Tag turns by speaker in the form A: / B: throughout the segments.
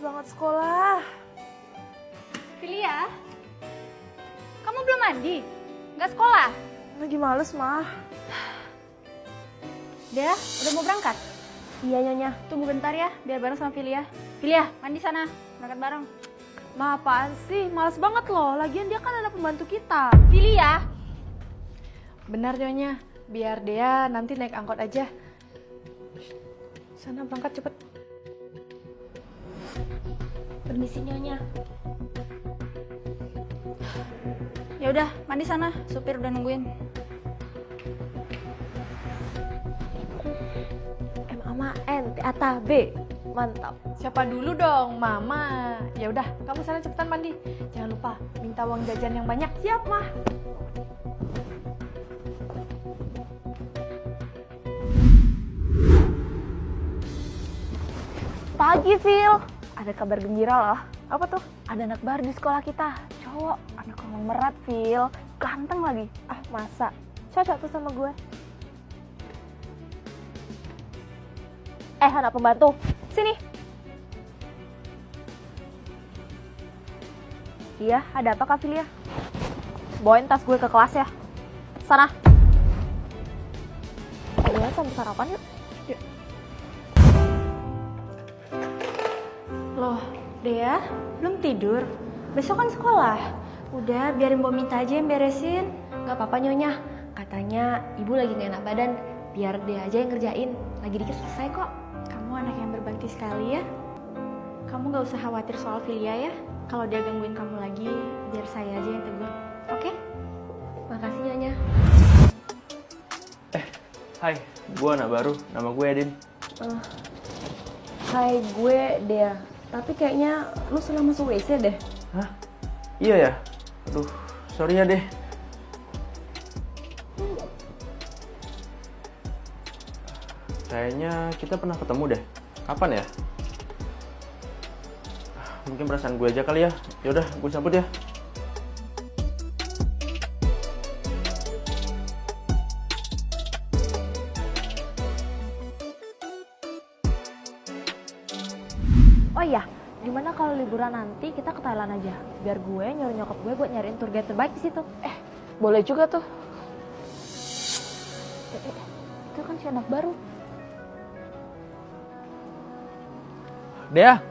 A: banget sekolah.
B: Filia, kamu belum mandi? Nggak sekolah?
A: Lagi males, Mah.
B: Dea, udah mau berangkat?
A: Iya, Nyonya.
B: Tunggu bentar ya, biar bareng sama Filia. Filia, mandi sana, berangkat bareng.
A: Ma, apaan sih? Males banget loh. Lagian dia kan anak pembantu kita.
B: Filia!
A: Benar, Nyonya. Biar dia nanti naik angkot aja. Sana berangkat cepet. Permisi, Nyonya.
B: Ya udah, mandi sana, supir udah nungguin.
A: M-A-M-A-N, T-A-T-A-B. Mantap. Siapa dulu dong, Mama. Ya udah, kamu sana cepetan mandi. Jangan lupa minta uang jajan yang banyak. Siap, Mah. Pagi, Phil. Ada kabar gembira loh. Apa tuh? Ada anak baru di sekolah kita. Cowok, anak konglomerat, Phil. Ganteng lagi. Ah, masa? Cocok tuh sama gue. Anak pembantu. Sini. Iya, ada apa Kak Filia? Bawain tas gue ke kelas ya. Sana. Ayo sambil sarapan yuk.
B: Loh, Dea, belum tidur? Besok kan sekolah. Udah, biarin Mbak Minta aja yang beresin.
A: Gak apa-apa Nyonya. Katanya ibu lagi gak enak badan. Biar dia aja yang ngerjain. Lagi dikit selesai kok.
B: Kamu anak yang berbakti sekali ya. Kamu gak usah khawatir soal Filia ya. Kalau dia gangguin kamu lagi, biar saya aja yang tegur. Oke?
A: Makasih Nyonya.
C: Hai, gue anak baru. Nama gue Edin.
A: Hai, gue Dea. Tapi kayaknya lu salah masuk WC deh.
C: Hah? Iya ya? Aduh, sorry ya deh. Kayaknya kita pernah ketemu deh. Kapan ya? Mungkin perasaan gue aja kali ya. Yaudah, gue cabut ya.
A: Oh iya, gimana kalau liburan nanti kita ke Thailand aja? Biar gue nyuruh nyokap gue buat nyariin tour guide terbaik di situ. Boleh juga tuh. Itu kan si anak baru.
C: Dea!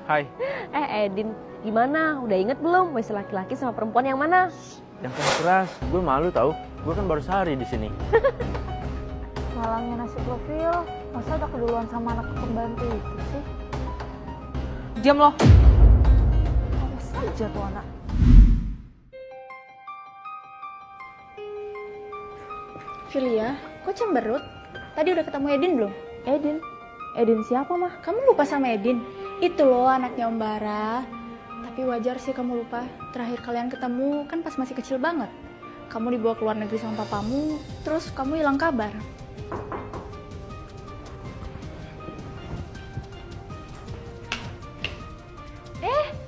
C: Hai.
A: Edin, gimana? Udah inget belum? WC laki-laki sama perempuan yang mana?
C: Yang keras, gue malu tau. Gue kan baru sehari di sini.
B: Malangnya nasib lo, Phil. Masa udah keduluan sama anak pembantu itu sih?
A: Diam loh.
B: Awas saja tuh anak. Filia, kok cemberut? Tadi udah ketemu Edin belum?
A: Edin? Edin siapa mah?
B: Kamu lupa sama Edin? Itu loh anaknya Om Bara. Tapi wajar sih kamu lupa. Terakhir kalian ketemu kan pas masih kecil banget. Kamu dibawa ke luar negeri sama papamu, terus kamu hilang kabar.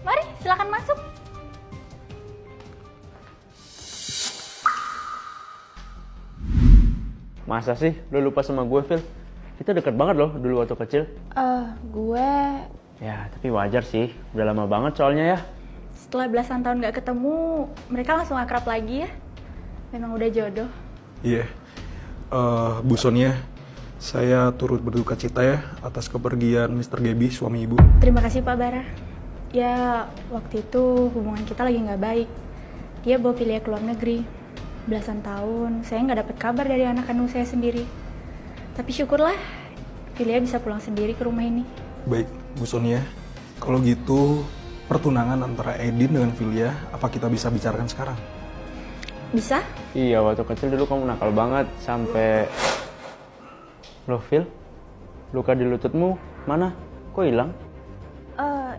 B: Mari, silakan masuk.
C: Masa sih lu lupa sama gue, Phil? Kita deket banget loh dulu waktu kecil.
A: Gue...
C: Ya, tapi wajar sih. Udah lama banget soalnya ya.
B: Setelah belasan tahun gak ketemu, mereka langsung akrab lagi ya. Memang udah jodoh.
D: Iya, Bu Sonia, saya turut berduka cita ya atas kepergian Mr. Gaby, suami Ibu.
B: Terima kasih Pak Bara. Ya, waktu itu hubungan kita lagi nggak baik. Dia bawa Filia ke luar negeri. Belasan tahun, saya nggak dapet kabar dari anak kandung saya sendiri. Tapi syukurlah, Filia bisa pulang sendiri ke rumah ini.
D: Baik, Bu Sonia, kalau gitu pertunangan antara Edin dengan Filia, apa kita bisa bicarakan sekarang?
B: Bisa?
C: Iya, waktu kecil dulu kamu nakal banget. Sampai... Loh, Phil? Luka di lututmu mana? Kok hilang?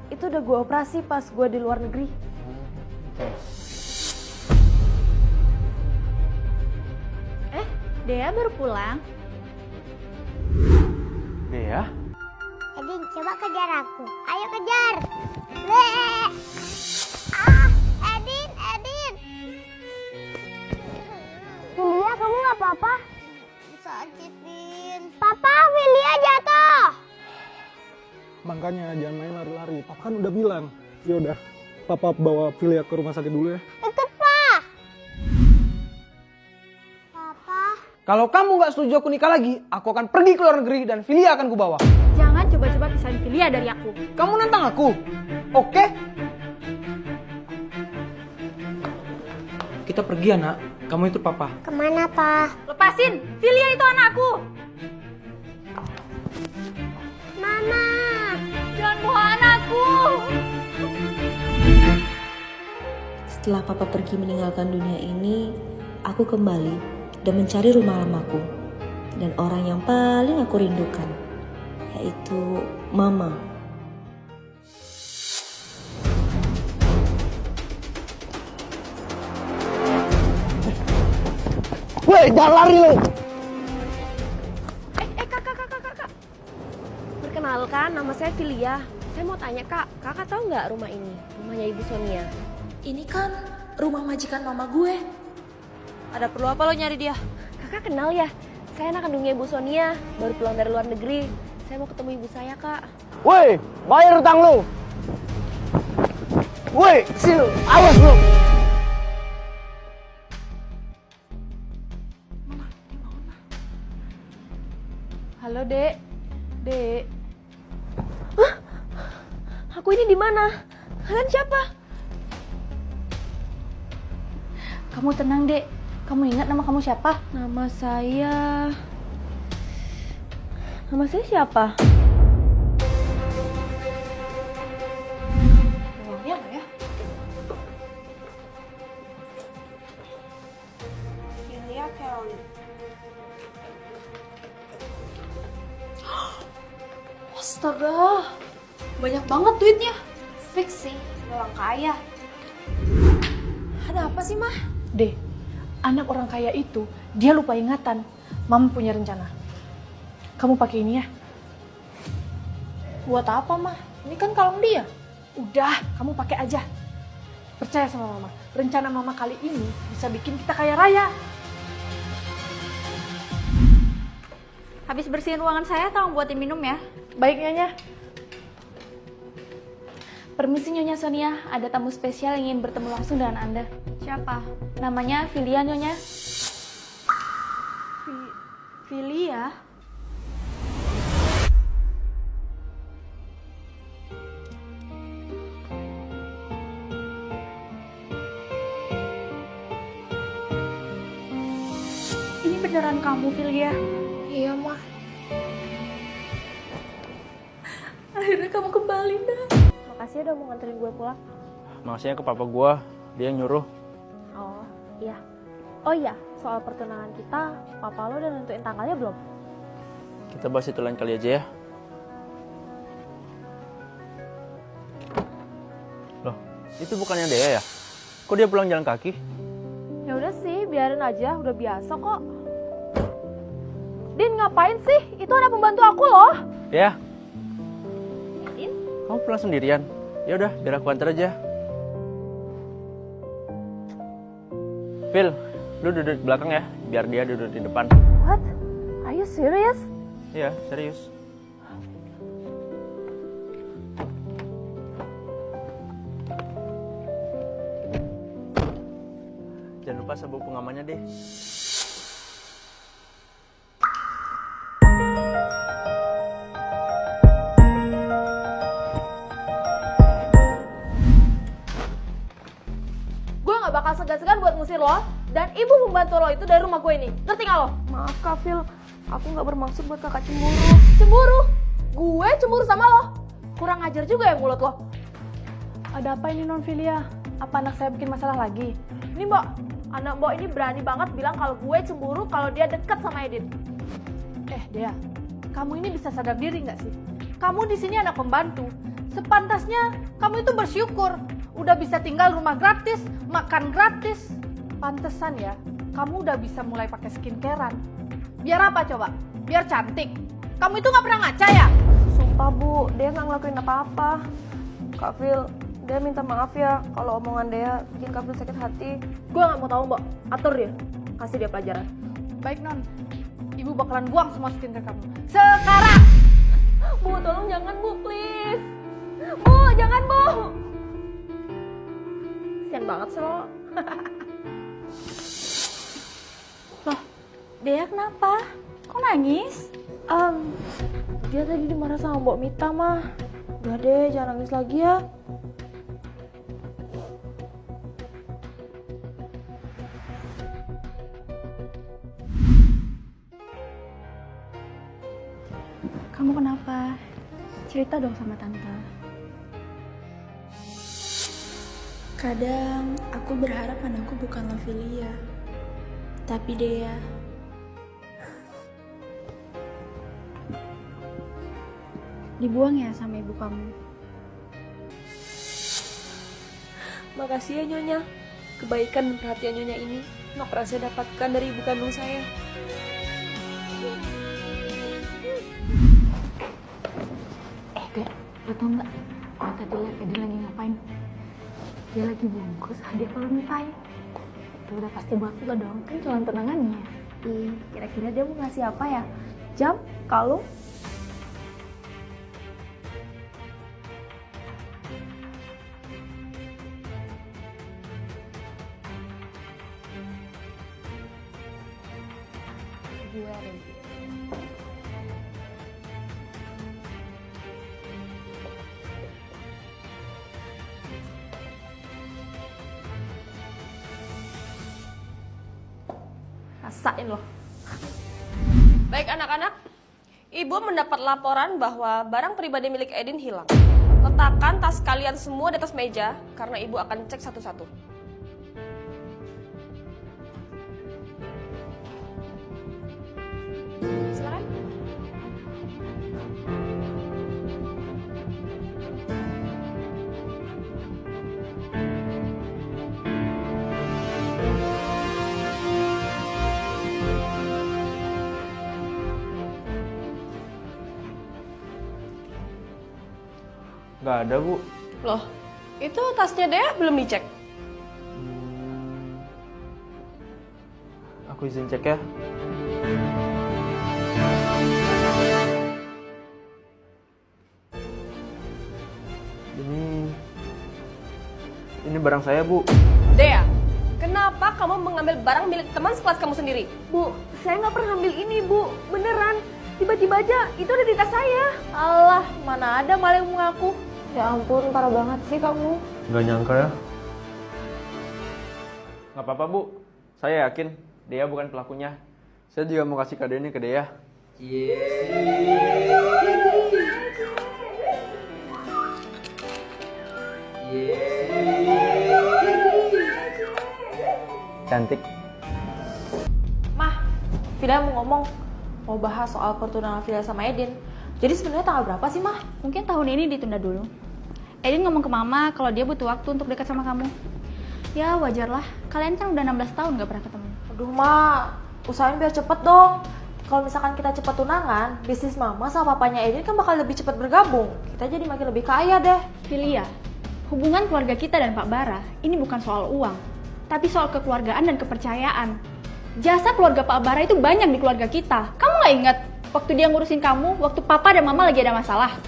A: Itu udah gue operasi pas gue di luar negeri.
B: Dea baru pulang.
C: Dea?
E: Edin, coba kejar aku. Ayo kejar. Lee. Ah, Edin, Edin. Filia, kamu nggak apa-apa? Sakit, Din. Papa, Filia jatuh.
D: Makanya jangan main lari-lari. Papa kan udah bilang. Yaudah, Papa bawa Filia ke rumah sakit dulu ya.
E: Ikut, Pak. Papa.
F: Kalau kamu nggak setuju aku nikah lagi, aku akan pergi ke luar negeri dan Filia akan kubawa.
B: Jangan coba-coba pisahin Filia dari aku.
F: Kamu nantang aku, oke? Kita pergi anak, kamu itu papa.
E: Kemana, Pak?
B: Lepasin, Filia itu anakku.
E: Mama.
B: Jangan bawa anakku.
G: Setelah papa pergi meninggalkan dunia ini, aku kembali dan mencari rumah lamaku dan orang yang paling aku rindukan, yaitu Mama.
F: Woi, jangan lari lo!
A: Kak. Perkenalkan, nama saya Filia. Saya mau tanya kak, kakak tahu nggak rumah ini? Rumahnya Ibu Sonia.
G: Ini kan rumah majikan mama gue.
A: Ada perlu apa lo nyari dia? Kakak kenal ya? Saya anak kandungnya Ibu Sonia, baru pulang dari luar negeri. Saya mau ketemu ibu saya kak.
F: Woi, bayar utang lo! Woi, Sil, awas lo!
A: Halo dek, dek. Hah? Aku ini di mana? Kalian siapa?
B: Kamu tenang, Dek. Kamu ingat nama kamu siapa?
A: Nama saya siapa?
B: Uangnya nggak ya?
A: Filia Caroline.
B: Astaga, banyak banget duitnya. Fix sih, orang kaya.
A: Ada apa sih mah?
H: Deh, anak orang kaya itu, dia lupa ingatan. Mama punya rencana. Kamu pakai ini ya.
B: Buat apa, Mah? Ini kan kalung dia.
H: Udah, kamu pakai aja. Percaya sama Mama. Rencana Mama kali ini bisa bikin kita kaya raya.
B: Habis bersihin ruangan saya, tolong buatin minum ya.
H: Baik, Nyonya.
B: Permisi Nyonya Sonia, ada tamu spesial yang ingin bertemu langsung dengan Anda. Siapa? Namanya Filia Nyonya. Filia? Ini beneran kamu, Filia?
H: Iya, Mah.
B: Akhirnya kamu kembali, dah.
A: Makasih udah mau nganterin gue pulang.
C: Makasih ke papa gua, dia yang nyuruh.
A: Oh iya. Oh iya, soal pertunangan kita, papa lo udah nentuin tanggalnya belum?
C: Kita bahas itu lain kali aja ya. Loh, itu bukannya Dea ya? Kok dia pulang jalan kaki?
A: Ya udah sih, biarin aja, udah biasa kok. Din, ngapain sih? Itu anak pembantu aku loh.
C: Ya,
A: Din?
C: kamu pulang sendirian? Ya udah, biar aku antar aja. Phil, lu duduk di belakang ya, biar dia duduk di depan.
A: What? Are you serious?
C: Iya, serius. Jangan lupa sabuk pengamannya deh.
A: Gue gak bakal segan-segan buat ngusir lo. Dan ibu pembantu lo itu dari rumah gue ini. Ngerti gak lo? Maaf Kak Phil, aku gak bermaksud buat kakak cemburu. Cemburu? Gue cemburu sama lo? Kurang ajar juga ya mulut lo.
H: Ada apa ini Non Filia? Apa anak saya bikin masalah lagi?
A: Ini Mbak, anak Mbak ini berani banget bilang kalau gue cemburu kalau dia deket sama Edith.
H: Dea, kamu ini bisa sadar diri nggak sih? Kamu di sini anak pembantu. Sepantasnya kamu itu bersyukur. Udah bisa tinggal rumah gratis, makan gratis. Pantesan ya, kamu udah bisa mulai pakai skincarean. Biar apa coba? Biar cantik. Kamu itu nggak pernah ngaca ya?
A: Sumpah Bu, dia nggak ngelakuin apa-apa. Kak Phil, dia minta maaf ya kalau omongan dia bikin Kak Phil sakit hati. Gue nggak mau tahu Mbak, atur dia, kasih dia pelajaran.
H: Baik Non, Ibu bakalan buang semua skincare kamu. Sekarang!
A: Bu, tolong jangan Bu, please. banget sih lo.
B: Loh, Dea kenapa? Kok nangis?
A: Dia tadi dimarah sama Mbok Mita mah. Udah deh, jangan nangis lagi ya.
B: Kamu kenapa? Cerita dong sama tante. Kadang aku berharap anakku bukanlah Filia, tapi Dea. Dibuang ya sama ibu kamu.
I: Makasih ya Nyonya. Kebaikan dan perhatian Nyonya ini nggak pernah saya dapatkan dari ibu kandung saya.
B: Dek, lo tau nggak? Aku tadi liat Edin lagi ngapain? Dia lagi bungkus hadiah Valentine. Itu udah pasti buat lo dong, kan calon tunangannya. Kira-kira dia mau ngasih apa ya? Jam? Kalung?
A: Rasain loh.
I: Baik anak-anak, Ibu mendapat laporan bahwa barang pribadi milik Edin hilang. Letakkan tas kalian semua di atas meja karena Ibu akan cek satu-satu. Silakan.
C: Nggak ada, Bu.
I: Loh, itu tasnya Dea belum dicek?
C: Aku izin cek ya. Ini barang saya, Bu.
I: Dea, kenapa kamu mengambil barang milik teman sekelas kamu sendiri?
A: Bu, saya nggak pernah ambil ini, Bu. Beneran. Tiba-tiba aja, itu ada di tas saya. Alah, mana ada malah yang mengaku. Ya ampun, parah banget sih kamu.
C: Nggak nyangka ya. Nggak apa-apa, Bu. Saya yakin Dea bukan pelakunya. Saya juga mau kasih kado ini ke Dea. Cantik.
A: Mah, Vida mau ngomong. Mau bahas soal pertunangan Vida sama Edin. Jadi sebenarnya tanggal berapa sih, Mah?
B: Mungkin tahun ini ditunda dulu. Edin ngomong ke mama kalau dia butuh waktu untuk dekat sama kamu. Ya wajar lah, kalian kan udah 16 tahun gak pernah ketemu.
A: Aduh, Ma. Usahain biar cepet dong. Kalau misalkan kita cepet tunangan, bisnis Mama sama papanya Edin kan bakal lebih cepet bergabung. Kita jadi makin lebih kaya deh.
B: Filia, hubungan keluarga kita dan Pak Bara ini bukan soal uang, tapi soal kekeluargaan dan kepercayaan. Jasa keluarga Pak Bara itu banyak di keluarga kita. Kamu gak ingat waktu dia ngurusin kamu, waktu Papa dan Mama lagi ada masalah?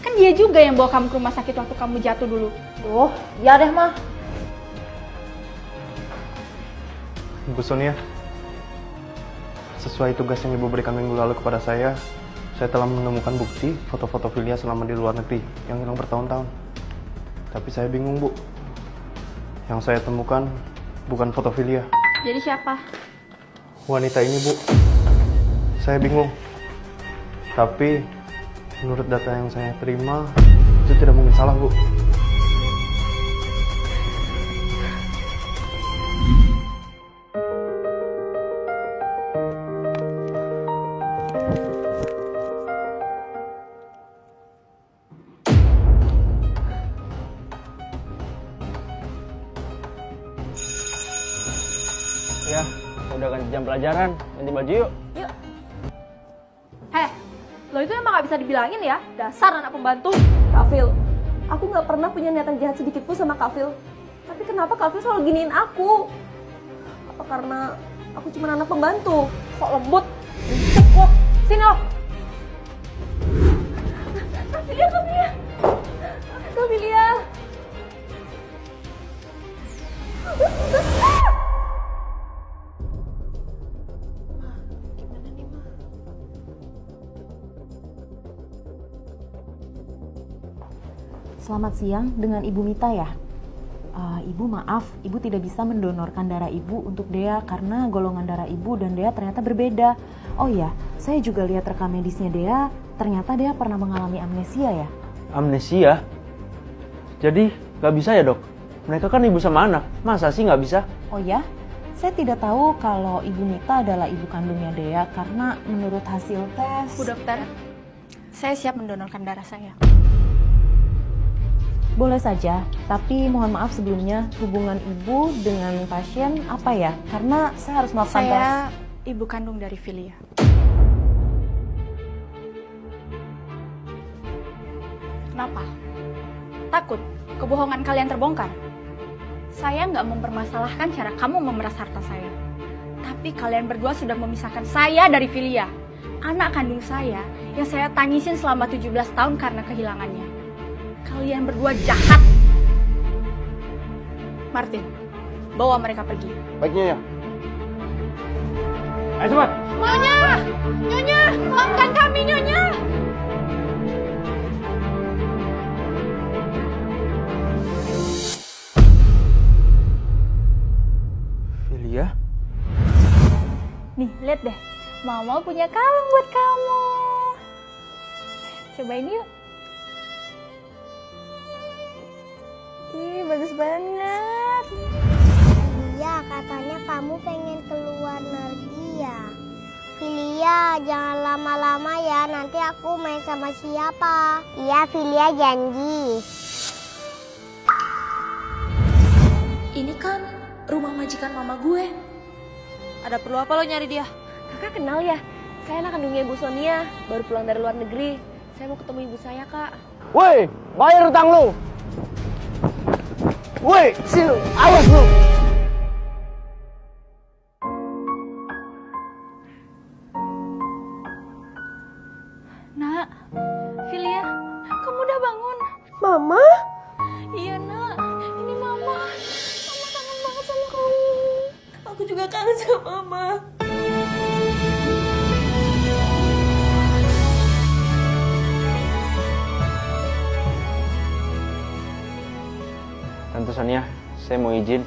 B: Kan dia juga yang bawa kamu ke rumah sakit waktu kamu jatuh dulu.
A: Duh, ya deh, Ma.
C: Bu Sonia, sesuai tugas yang Ibu berikan minggu lalu kepada saya telah menemukan bukti foto-foto Filia selama di luar negeri yang hilang bertahun-tahun. Tapi saya bingung, Bu. Yang saya temukan bukan foto Filia.
B: Jadi siapa?
C: Wanita ini, Bu. Saya bingung. Tapi menurut data yang saya terima, itu tidak mungkin salah, Bu. Ya, udah ganti jam pelajaran. Ganti baju yuk.
A: Yuk. Heh, lo itu emang gak bisa dibilangin ya, dasar anak pembantu. Kafil, aku gak pernah punya niatan jahat sedikit pun sama Kafil. Tapi kenapa Kafil selalu giniin aku? Apa karena aku cuma anak pembantu? Kok lembut? Cek kok. Sini lo. Kafilia, Kafilia. Kafilia.
J: Selamat siang, dengan Ibu Mita ya? Ibu maaf, Ibu tidak bisa mendonorkan darah Ibu untuk Dea karena golongan darah Ibu dan Dea ternyata berbeda. Oh iya, saya juga lihat rekam medisnya Dea, ternyata Dea pernah mengalami amnesia ya?
K: Amnesia? Jadi nggak bisa ya dok? Mereka kan ibu sama anak, masa sih nggak bisa?
J: Oh ya? Saya tidak tahu kalau Ibu Mita adalah ibu kandungnya Dea karena menurut hasil tes...
B: Bu dokter, saya siap mendonorkan darah saya.
J: Boleh saja, tapi mohon maaf sebelumnya hubungan ibu dengan pasien apa ya? Karena saya harus melakukan tes.
B: Saya ibu kandung dari Filia. Kenapa? Takut kebohongan kalian terbongkar? Saya nggak mempermasalahkan cara kamu memeras harta saya. Tapi kalian berdua sudah memisahkan saya dari Filia, anak kandung saya yang saya tangisin selama 17 tahun karena kehilangannya. Kalian berdua jahat. Martin, bawa mereka pergi.
C: Baiknya ya. Ayo cepat.
H: Nyonya! Nyonya! Maafkan kami, Nyonya!
K: Filia?
B: Nih, lihat deh. Mama punya kalung buat kamu. Cobain yuk. Ih, bagus banget.
E: Iya, katanya kamu pengen keluar negeri ya. Filia, jangan lama-lama ya, nanti aku main sama siapa. Iya, Filia janji.
A: Ini kan rumah majikan mama gue. Ada perlu apa lo nyari dia? Kakak kenal ya? Saya anak kandungnya Ibu Sonia, baru pulang dari luar negeri. Saya mau ketemu ibu saya, Kak.
F: Woi, bayar utang lu. Woi, sini, awas lu.
B: Nak, Filia, kamu udah bangun?
A: Mama?
B: Iya, Nak. Ini Mama. Mama kangen banget sama kamu.
A: Aku juga kangen sama Mama.
K: Tante Sonia, saya mau izin.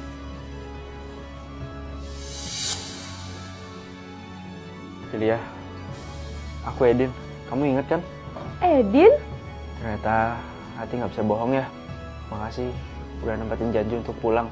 K: Filia, aku Edin. Kamu inget kan?
A: Edin?
K: Ternyata hati nggak bisa bohong ya. Makasih udah nempatin janji untuk pulang.